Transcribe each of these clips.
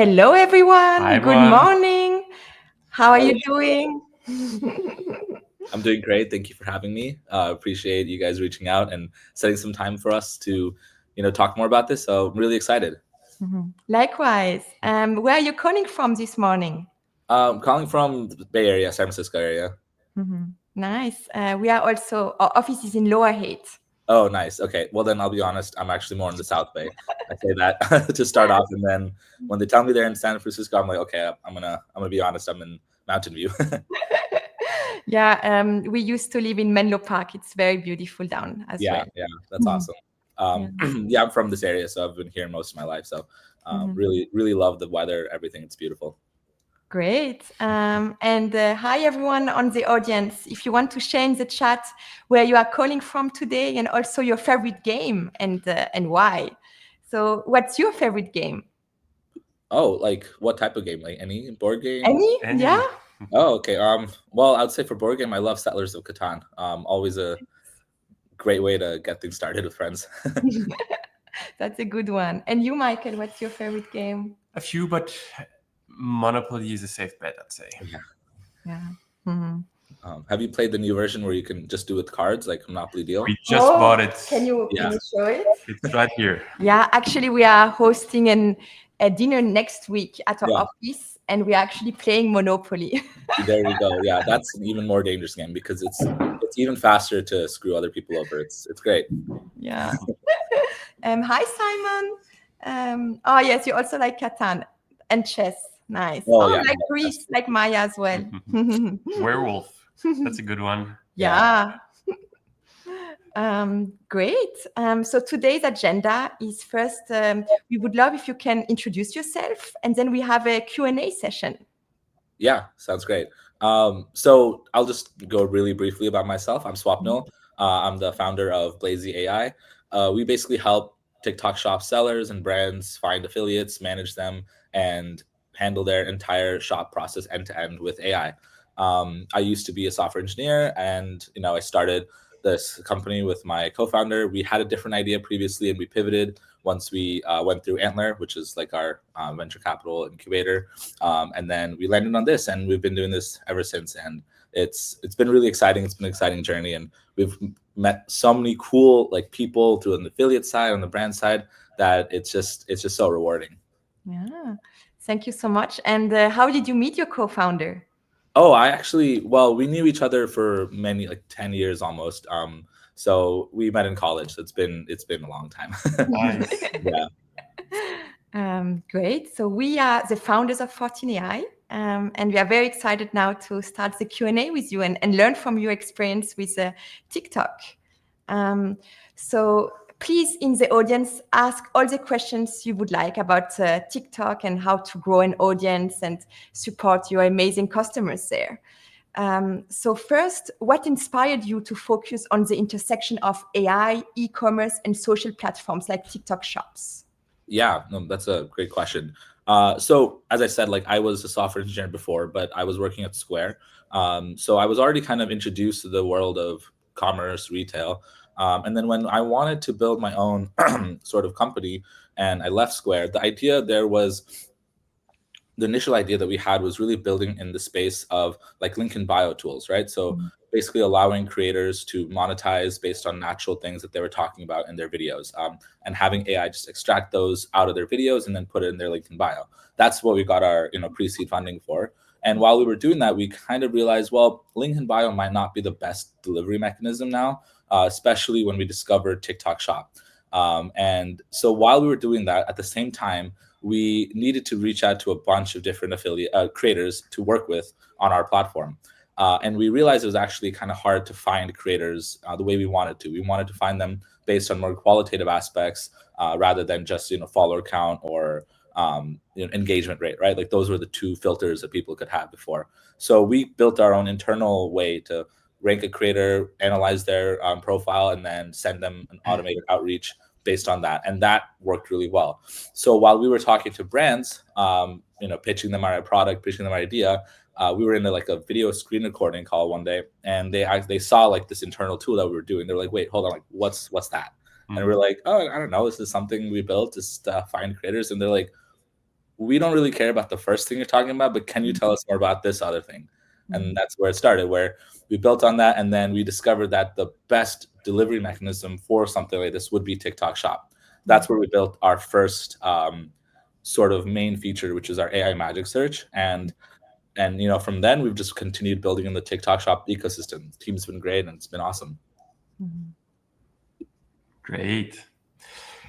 Hello, Hi everyone. Good everyone. morning. How are Hi, you doing? I'm doing great. Thank you for having me. Appreciate you guys reaching out and setting some time for us to, talk more about this. So I'm really excited. Likewise. Where are you calling from this morning? Calling from the Bay Area, San Francisco area. Nice. We are also, our office is in Lower Haight. Oh, nice. Okay. Well, then I'll be honest. I'm actually more in the South Bay. I say that to start off, and then when they tell me they're in San Francisco, I'm like, okay, I'm gonna be honest. I'm in Mountain View. Yeah, we used to live in Menlo Park. It's very beautiful down as Yeah, well. yeah, that's awesome. Yeah. Yeah, I'm from this area, so I've been here most of my life. So, really, really love the weather, everything. It's beautiful. Great. And hi, everyone on the audience. If you want to share in the chat where you are calling from today and also your favorite game and why. So, what's your favorite game? Oh, like what type of game? Like any board game? Any? Yeah? Any? Oh, okay. Well, I would say for board game, I love Settlers of Catan. Always a great way to get things started with friends. That's a good one. And you, Michael, what's your favorite game? A few, but Monopoly is a safe bet, I'd say. Yeah. Yeah. Have you played the new version where you can just do with cards, like Monopoly Deal? We just bought it. Can you Yeah. show it? It's right here. Yeah, actually, we are hosting a dinner next week at our Yeah. office, and we are actually playing Monopoly. There we go. Yeah, that's an even more dangerous game because it's even faster to screw other people over. It's great. Yeah. Hi, Simon. Oh, yes, you also like Catan and chess. Nice. Oh Oh, yeah. like Greece, like Maya as well. Werewolf. That's a good one. Yeah. Great. So today's agenda is first, we would love if you can introduce yourself, and then we have a Q&A session. Yeah, sounds great. So I'll just go really briefly about myself. I'm Swapnil. I'm the founder of Blazy AI. We basically help TikTok shop sellers and brands find affiliates, manage them, and handle their entire shop process end to end with AI. I used to be a software engineer, and I started this company with my co-founder. We had a different idea previously, and we pivoted once we went through Antler, which is like our venture capital incubator, and then we landed on this, and we've been doing this ever since. And it's been really exciting. It's been an exciting journey, and we've met so many cool like people through an affiliate side, on the brand side, that it's just so rewarding. Yeah. Thank you so much. And how did you meet your co-founder? Oh, well, we knew each other for many, like 10 years almost. So we met in college. So it's been a long time. Nice. Yeah. Great. So we are the founders of 14AI, and we are very excited now to start the Q&A with you and learn from your experience with TikTok. So please, in the audience, ask all the questions you would like about TikTok and how to grow an audience and support your amazing customers there. So first, what inspired you to focus on the intersection of AI, e-commerce, and social platforms like TikTok shops? Yeah, no, that's a great question. So as I said, like I was a software engineer before, but I was working at Square. So I was already kind of introduced to the world of commerce, retail. And then when I wanted to build my own sort of company and I left Square, the initial idea that we had was really building in the space of like link in bio tools, right? So basically allowing creators to monetize based on natural things that they were talking about in their videos, and having AI just extract those out of their videos and then put it in their link in bio. That's what we got our pre-seed funding for. And while we were doing that, we kind of realized, well, link in bio might not be the best delivery mechanism now, especially when we discovered TikTok Shop. And so while we were doing that, at the same time, we needed to reach out to a bunch of different affiliate creators to work with on our platform. And we realized it was actually kind of hard to find creators the way we wanted to. We wanted to find them based on more qualitative aspects rather than just follower count or engagement rate, right? Like those were the two filters that people could have before. So we built our own internal way to rank a creator, analyze their profile, and then send them an automated outreach based on that, and that worked really well. So while we were talking to brands, pitching them our product, pitching them our idea, we were in like a video screen recording call one day, and they saw like this internal tool that we were doing. They're like, "Wait, hold on, like what's that?" And we're like, "Oh, I don't know. This is something we built just to find creators." And they're like, we don't really care about the first thing you're talking about, but can you tell us more about this other thing? And that's where it started, where we built on that. And then we discovered that the best delivery mechanism for something like this would be TikTok Shop. That's where we built our first sort of main feature, which is our AI magic search. And from then we've just continued building in the TikTok Shop ecosystem. The team's been great and it's been awesome. Great.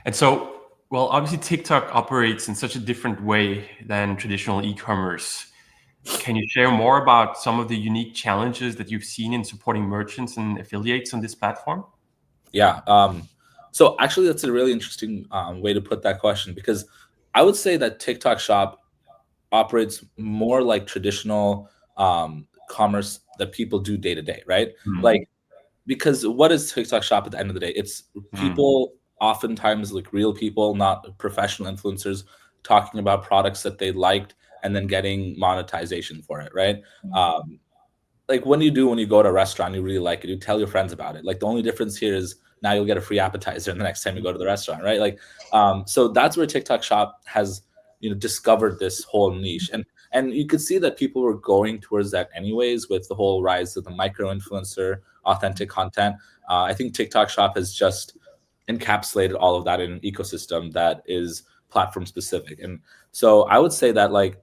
And so, well, obviously TikTok operates in such a different way than traditional e-commerce. Can you share more about some of the unique challenges that you've seen in supporting merchants and affiliates on this platform? Yeah. So actually, that's a really interesting way to put that question, because I would say that TikTok Shop operates more like traditional commerce that people do day to day, right? Like, because what is TikTok Shop at the end of the day? It's people, oftentimes like real people, not professional influencers, talking about products that they liked and then getting monetization for it, right? Like when you go to a restaurant, you really like it, you tell your friends about it. Like the only difference here is now you'll get a free appetizer the next time you go to the restaurant, right? Like, so that's where TikTok Shop has, discovered this whole niche. And you could see that people were going towards that anyways with the whole rise of the micro influencer, authentic content. I think TikTok Shop has just encapsulated all of that in an ecosystem that is platform specific. And so I would say that like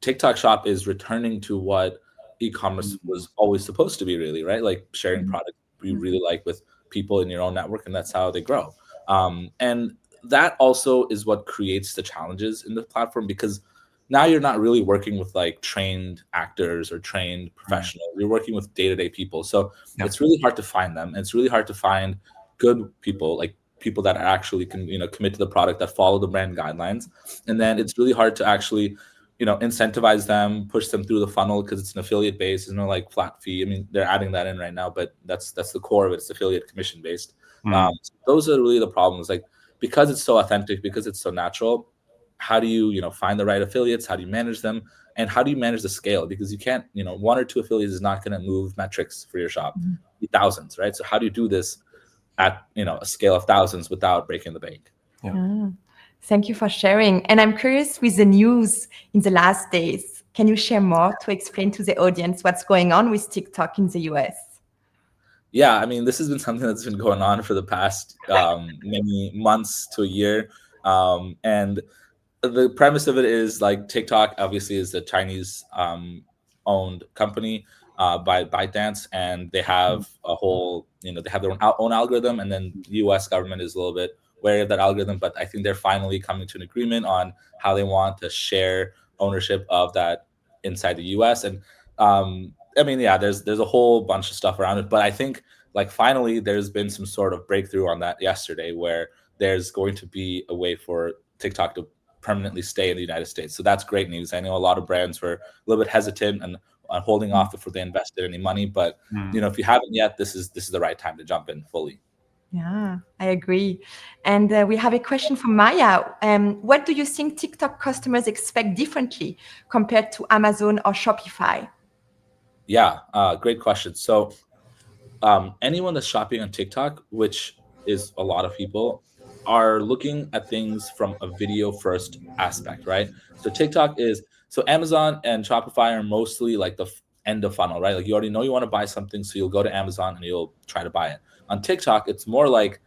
TikTok Shop is returning to what e-commerce was always supposed to be, really, right? Like sharing products you really like with people in your own network, and that's how they grow. And that also is what creates the challenges in the platform, because now you're not really working with like trained actors or trained professionals. You're working with day-to-day people. So it's really hard to find them. And it's really hard to find good people, like people that actually can, commit to the product, that follow the brand guidelines. And then it's really hard to actually, incentivize them, push them through the funnel, because it's an affiliate base. There's no like flat fee. I mean, they're adding that in right now, but that's the core of it. It's affiliate commission based. So those are really the problems. Like, because it's so authentic, because it's so natural, how do you, find the right affiliates? How do you manage them? And how do you manage the scale? Because you can't, one or two affiliates is not going to move metrics for your shop. Thousands, right? So how do you do this at, a scale of thousands without breaking the bank? Thank you for sharing. And I'm curious, with the news in the last days, can you share more to explain to the audience what's going on with TikTok in the US? Yeah, I mean, this has been something that's been going on for the past many months to a year. And the premise of it is like TikTok obviously is a Chinese owned company by ByteDance, and they have a whole, they have their own algorithm, and then the US government is a little bit wary of that algorithm, but I think they're finally coming to an agreement on how they want to share ownership of that inside the US. And I mean, yeah, there's a whole bunch of stuff around it, but I think like finally there's been some sort of breakthrough on that yesterday, where there's going to be a way for TikTok to permanently stay in the United States. So that's great news. I know a lot of brands were a little bit hesitant and holding off before they invested any money, but if you haven't yet, this is the right time to jump in fully. Yeah, I agree. And we have a question from Maya. What do you think TikTok customers expect differently compared to Amazon or Shopify? Yeah, great question. So anyone that's shopping on TikTok, which is a lot of people, are looking at things from a video first aspect, right? So so Amazon and Shopify are mostly like the end of funnel, right? Like you already know you want to buy something, so you'll go to Amazon and you'll try to buy it. On TikTok, it's more like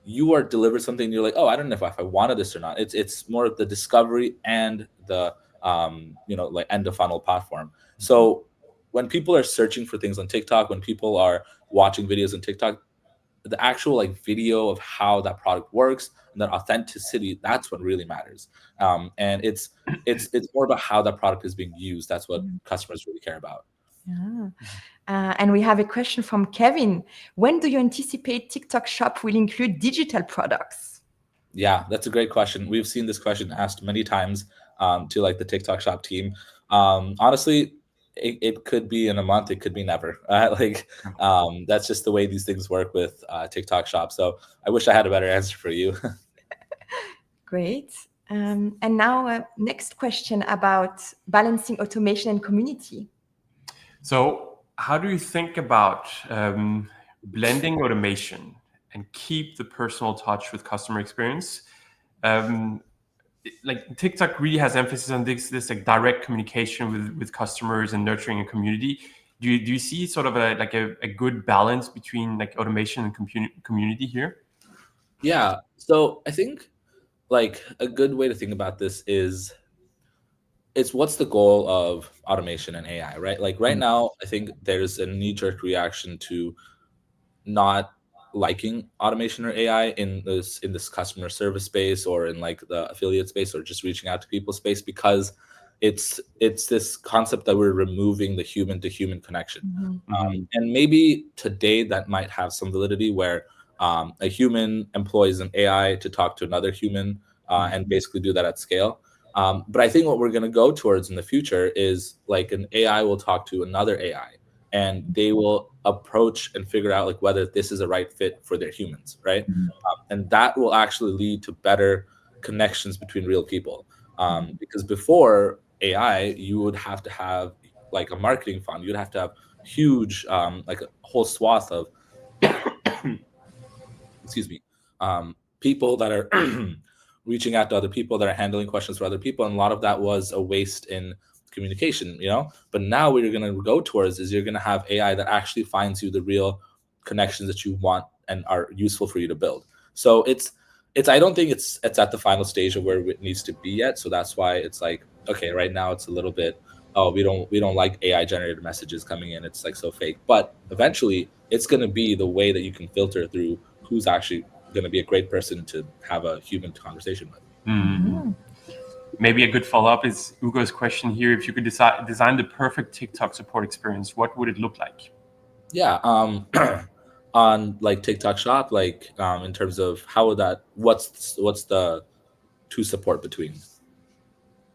you are delivered something and you're like, oh, I don't know if I wanted this or not. It's more of the discovery and the like end of funnel platform. So when people are searching for things on TikTok, when people are watching videos on TikTok, the actual like video of how that product works and that authenticity, that's what really matters. And it's more about how that product is being used. That's what customers really care about. Yeah. And we have a question from Kevin. When do you anticipate TikTok Shop will include digital products? Yeah, that's a great question. We've seen this question asked many times to like the TikTok Shop team. Honestly, it could be in a month, it could be never. That's just the way these things work with TikTok Shop. So I wish I had a better answer for you. Great. And now next question about balancing automation and community. So how do you think about blending automation and keep the personal touch with customer experience? like TikTok really has emphasis on this like direct communication with customers and nurturing a community. Do you see sort of a good balance between like automation and community here? Yeah. So I think like a good way to think about this is it's what's the goal of automation and AI, right? Like right now, I think there's a knee-jerk reaction to not liking automation or AI in this customer service space or in like the affiliate space or just reaching out to people space because it's this concept that we're removing the human to human connection. And maybe today that might have some validity where a human employs an AI to talk to another human and basically do that at scale. But I think what we're going to go towards in the future is like an AI will talk to another AI and they will approach and figure out like whether this is a right fit for their humans, right? And that will actually lead to better connections between real people. Because before AI, you would have to have like a marketing fund. You'd have to have huge, like a whole swath of, excuse me, people that are reaching out to other people, that are handling questions for other people. And a lot of that was a waste in communication, you know? But now what you're going to go towards is you're going to have AI that actually finds you the real connections that you want and are useful for you to build. So it's I don't think it's at the final stage of where it needs to be yet. So that's why it's like, okay, right now it's a little bit, oh, we don't like AI generated messages coming in. It's like so fake. But eventually it's going to be the way that you can filter through who's actually going to be a great person to have a human conversation with. Maybe a good follow-up is Ugo's question here. If you could design the perfect TikTok support experience, what would it look like? Yeah. On like TikTok Shop, like in terms of how would that, what's the to support between?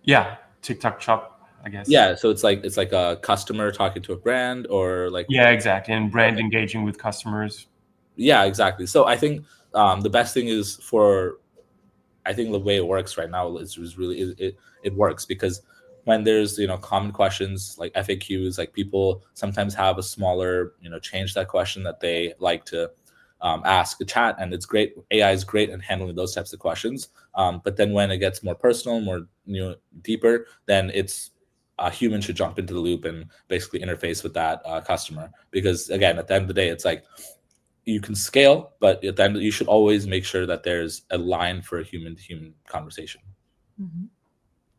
Yeah, TikTok Shop, I guess. Yeah, so it's like a customer talking to a brand or like. Yeah, exactly. And brand engaging with customers. Yeah, exactly. So I think the best thing is I think the way it works right now is really it works because when there's common questions like FAQs, like people sometimes have a smaller change that question that they like to ask a chat, and it's great. AI is great in handling those types of questions. But then when it gets more personal, more deeper, then it's a human should jump into the loop and basically interface with that customer, because again, at the end of the day, it's like you can scale, but at the end you should always make sure that there's a line for a human-to-human conversation.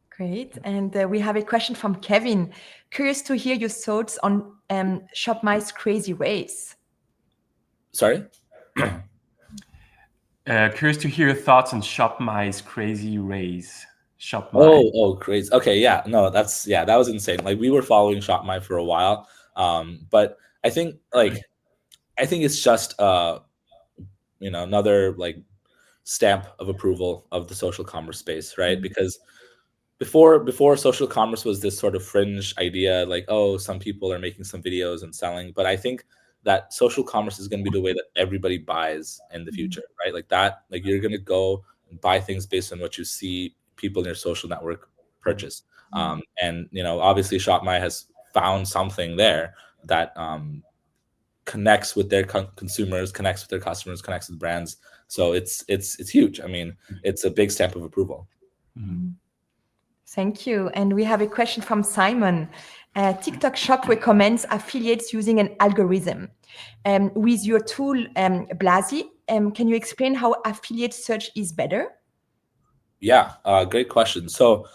Great. And we have a question from Kevin. Curious to hear your thoughts on ShopMy's crazy race. Sorry? Curious to hear your thoughts on ShopMy's crazy raise. ShopMy. Oh, crazy. Okay, yeah, no, that was insane. Like we were following ShopMy for a while, but I think it's just another like stamp of approval of the social commerce space, right? Because before social commerce was this sort of fringe idea, like, oh, some people are making some videos and selling, but I think that social commerce is going to be the way that everybody buys in the future, right? Like that, like you're going to go and buy things based on what you see people in your social network purchase. And obviously ShopMy has found something there that connects with their consumers, connects with their customers, connects with brands. So it's huge. I mean, it's a big stamp of approval. Thank you. And we have a question from Simon. TikTok Shop recommends affiliates using an algorithm. With your tool, Blazy, can you explain how affiliate search is better? Yeah, great question. So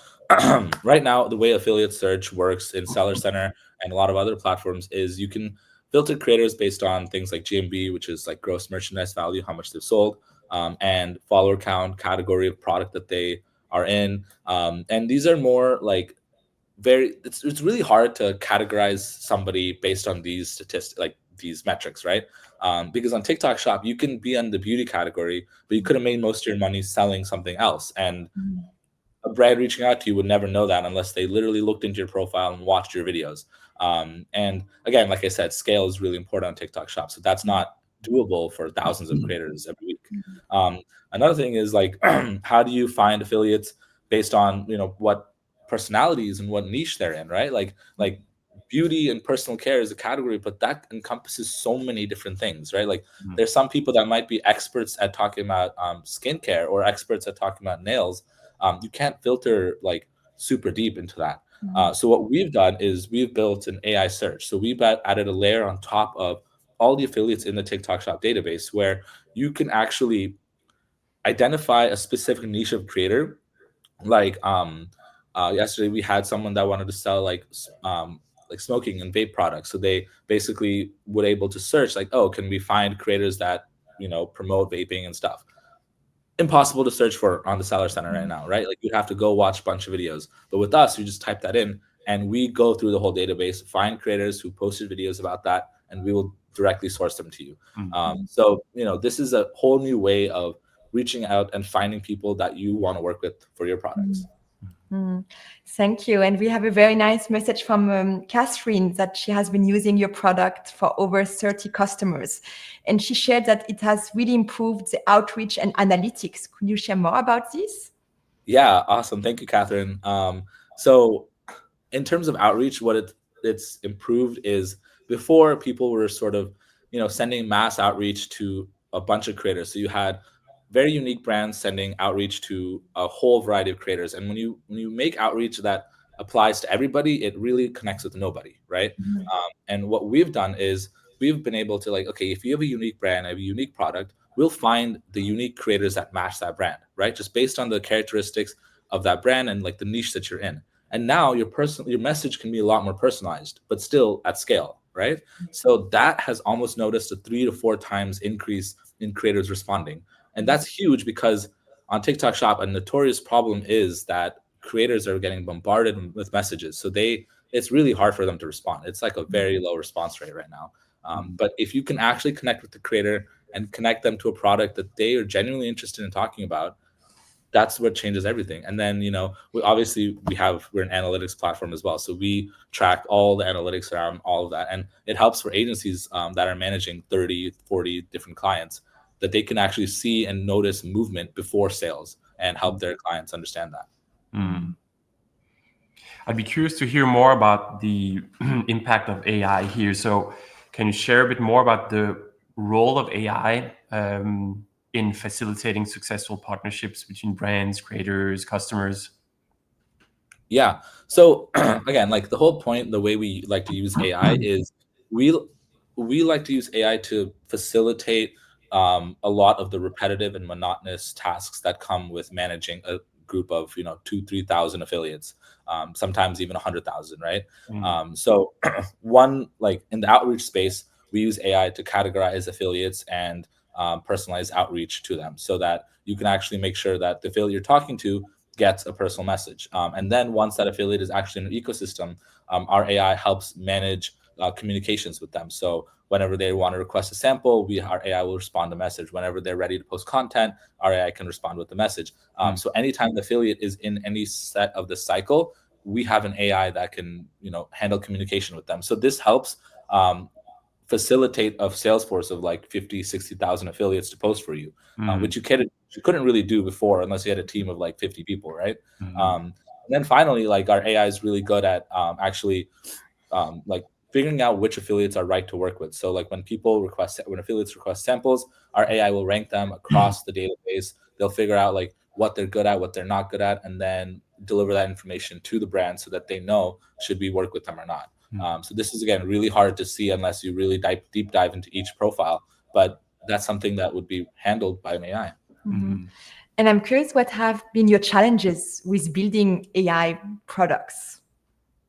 right now, the way affiliate search works in Seller Center and a lot of other platforms is you can filter creators based on things like GMV, which is like gross merchandise value, how much they've sold, and follower count, category of product that they are in. And these are more like it's really hard to categorize somebody based on these statistics, like these metrics, right? Because on TikTok Shop, you can be in the beauty category, but you could have made most of your money selling something else. And a brand reaching out to you would never know that unless they literally looked into your profile and watched your videos. And again, like I said, scale is really important on TikTok Shop. So that's not doable for thousands of creators every week. Another thing is like, how do you find affiliates based on, what personalities and what niche they're in, right? Like beauty and personal care is a category, but that encompasses so many different things, right? Like there's some people that might be experts at talking about skincare or experts at talking about nails. you can't filter like super deep into that. So what we've done is we've built an AI search. So we've added a layer on top of all the affiliates in the TikTok Shop database where you can actually identify a specific niche of creator. Like yesterday we had someone that wanted to sell like smoking and vape products. So they basically were able to search like, oh, can we find creators that promote vaping and stuff? Impossible to search for on the Seller Center right now, right? Like you'd have to go watch a bunch of videos. But with us, you just type that in and we go through the whole database, find creators who posted videos about that, and we will directly source them to you. So, this is a whole new way of reaching out and finding people that you want to work with for your products. Thank you. And we have a very nice message from Catherine that she has been using your product for over 30 customers. And she shared that it has really improved the outreach and analytics. Could you share more about this? Yeah, awesome. Thank you, Catherine. So in terms of outreach, what it's improved is before people were sort of, sending mass outreach to a bunch of creators. So you had very unique brands sending outreach to a whole variety of creators. And when you make outreach that applies to everybody, it really connects with nobody, right? And what we've done is we've been able to like, okay, if you have a unique brand, have a unique product, we'll find the unique creators that match that brand, right? Just based on the characteristics of that brand and like the niche that you're in. And now your message can be a lot more personalized, but still at scale, right? So that has almost noticed a 3 to 4 times increase in creators responding. And that's huge because on TikTok Shop, a notorious problem is that creators are getting bombarded with messages. So it's really hard for them to respond. It's like a very low response rate right now. But if you can actually connect with the creator and connect them to a product that they are genuinely interested in talking about, that's what changes everything. And then, we're an analytics platform as well. So we track all the analytics around all of that. And it helps for agencies that are managing 30, 40 different clients, that they can actually see and notice movement before sales and help their clients understand that. I'd be curious to hear more about the impact of AI here. So can you share a bit more about the role of AI in facilitating successful partnerships between brands, creators, customers? Yeah. So again, like the whole point, the way we like to use AI is we like to use AI to facilitate a lot of the repetitive and monotonous tasks that come with managing a group of 2,000-3,000 affiliates, sometimes even 100,000, right? So one, like in the outreach space, we use AI to categorize affiliates and personalize outreach to them so that you can actually make sure that the affiliate you're talking to gets a personal message. And then once that affiliate is actually in an ecosystem, our AI helps manage communications with them. So whenever they want to request a sample, our AI will respond to message. Whenever they're ready to post content, our AI can respond with the message. So anytime the affiliate is in any set of the cycle, we have an AI that can handle communication with them. So this helps facilitate a sales force of like 50, 60,000 affiliates to post for you, which you couldn't really do before unless you had a team of like 50 people, right? And then finally, like our AI is really good at actually like figuring out which affiliates are right to work with. So like when affiliates request samples, our AI will rank them across the database. They'll figure out like what they're good at, what they're not good at, and then deliver that information to the brand so that they know should we work with them or not. So this is, again, really hard to see unless you really deep dive into each profile, but that's something that would be handled by an AI. And I'm curious, what have been your challenges with building AI products?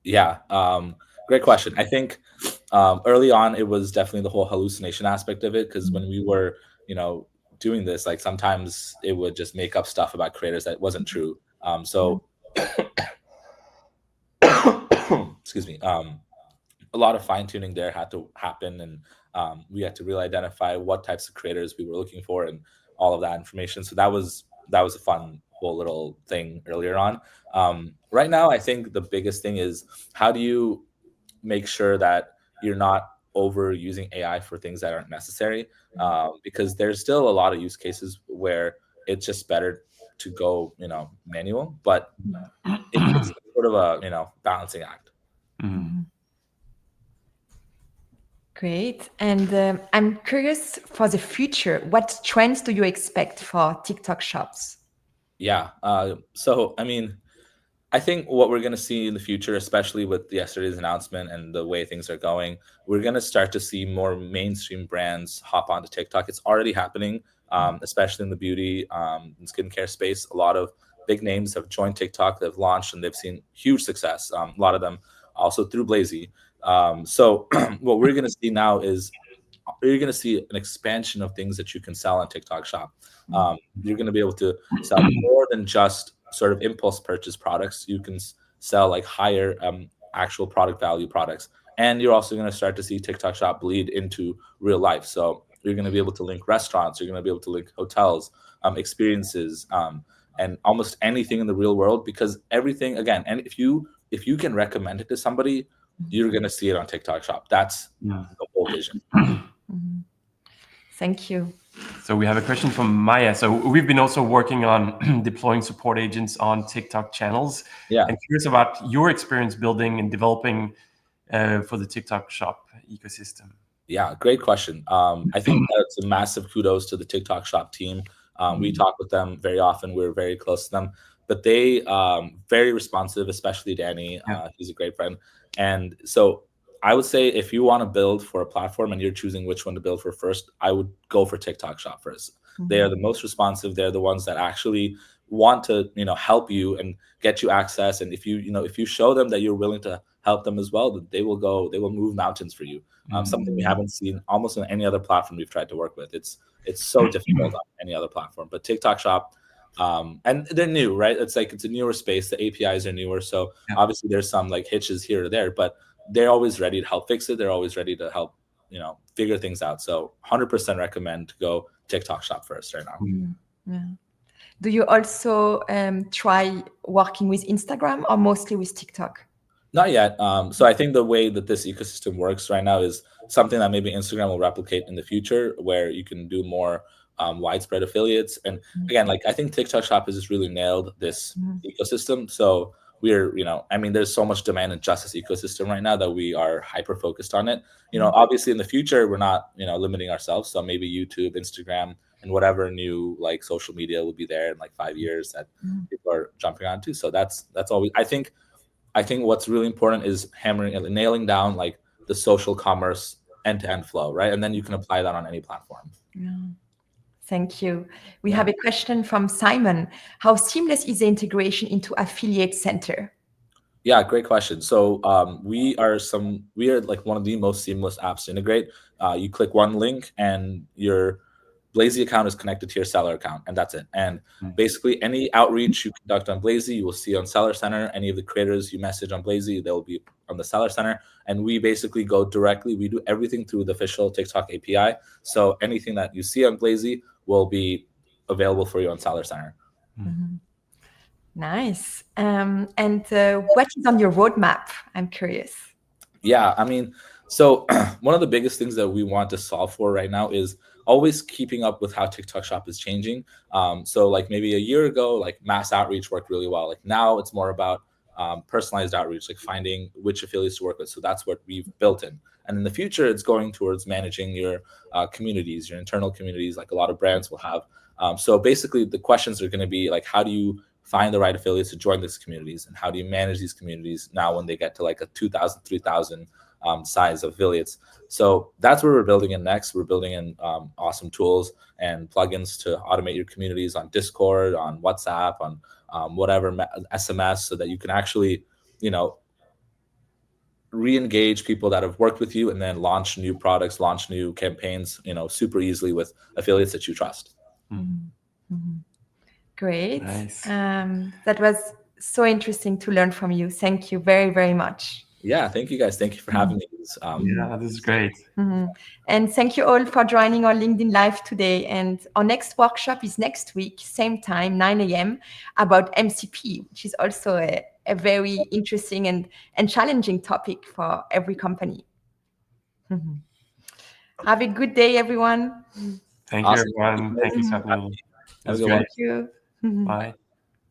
Yeah, great question. I think early on, it was definitely the whole hallucination aspect of it, because when we were, doing this, like sometimes it would just make up stuff about creators that wasn't true. Excuse me. A lot of fine tuning there had to happen, and we had to really identify what types of creators we were looking for and all of that information. So that was a fun whole little thing earlier on. Right now, I think the biggest thing is how do you make sure that you're not overusing AI for things that aren't necessary, because there's still a lot of use cases where it's just better to go manual, but it's sort of a balancing act. Great. And I'm curious for the future, what trends do you expect for TikTok shops? Yeah. So, I mean, I think what we're going to see in the future, especially with yesterday's announcement and the way things are going, we're going to start to see more mainstream brands hop onto TikTok. It's already happening, especially in the beauty and skincare space. A lot of big names have joined TikTok, they've launched, and they've seen huge success. A lot of them also through Blazy. So, what we're going to see now is you're going to see an expansion of things that you can sell on TikTok Shop. You're going to be able to sell more than just sort of impulse purchase products. You can sell like higher actual product value products. And you're also going to start to see TikTok Shop bleed into real life. So you're going to be able to link restaurants, you're going to be able to link hotels, experiences, and almost anything in the real world, because everything, again, and if you can recommend it to somebody, you're going to see it on TikTok Shop. That's the whole vision. Thank you. So we have a question from Maya. So we've been also working on deploying support agents on TikTok channels. Yeah. And curious about your experience building and developing for the TikTok Shop ecosystem. Yeah, great question. I think that's a massive kudos to the TikTok Shop team. We talk with them very often. We're very close to them, but they very responsive, especially Danny. He's a great friend. And so I would say if you want to build for a platform and you're choosing which one to build for first, I would go for TikTok Shop first. They are the most responsive. They're the ones that actually want to, help you and get you access. And if you show them that you're willing to help them as well, they will move mountains for you. Something we haven't seen almost on any other platform we've tried to work with. It's so difficult on any other platform, but TikTok Shop, and they're new, right? It's a newer space. The APIs are newer, so obviously there's some like hitches here or there, but they're always ready to help fix it. They're always ready to help, figure things out. So 100% recommend to go TikTok Shop first right now. Yeah. Do you also try working with Instagram or mostly with TikTok? Not yet. So I think the way that this ecosystem works right now is something that maybe Instagram will replicate in the future, where you can do more widespread affiliates. And again, like I think TikTok Shop has just really nailed this ecosystem. So we're, there's so much demand in just this ecosystem right now that we are hyper focused on it. Obviously in the future, we're not, limiting ourselves. So maybe YouTube, Instagram, and whatever new like social media will be there in like 5 years that people are jumping on to. So that's always, I think what's really important is nailing down like the social commerce end-to-end flow, right? And then you can apply that on any platform. Yeah. Thank you. We have a question from Simon. How seamless is the integration into Affiliate Center? Yeah, great question. So we are like one of the most seamless apps to integrate. You click one link and your Blazy account is connected to your seller account, and that's it. And basically any outreach you conduct on Blazy, you will see on Seller Center. Any of the creators you message on Blazy, they'll be on the Seller Center. And we basically go directly, we do everything through the official TikTok API. So anything that you see on Blazy will be available for you on Seller Center. Nice. And what is on your roadmap? I'm curious. Yeah, so one of the biggest things that we want to solve for right now is always keeping up with how TikTok Shop is changing. So like maybe a year ago, like mass outreach worked really well. Like now it's more about personalized outreach, like finding which affiliates to work with. So that's what we've built in. And in the future, it's going towards managing your communities, your internal communities, like a lot of brands will have. So basically the questions are going to be like, how do you find the right affiliates to join these communities? And how do you manage these communities now when they get to like a 2,000, 3,000 size of affiliates? So that's where we're building in next. We're building in awesome tools and plugins to automate your communities on Discord, on WhatsApp, on whatever SMS, so that you can actually, re-engage people that have worked with you and then launch new products, launch new campaigns, super easily with affiliates that you trust. Great. Nice. That was so interesting to learn from you. Thank you very, very much. Yeah, thank you guys. Thank you for having me. Yeah, this is great. And thank you all for joining our LinkedIn Live today. And our next workshop is next week, same time, 9 a.m., about MCP, which is also a very interesting and challenging topic for every company. Have a good day, everyone. Thank you, everyone. Thank you, Sapni. Have a good one. Thank you. Bye.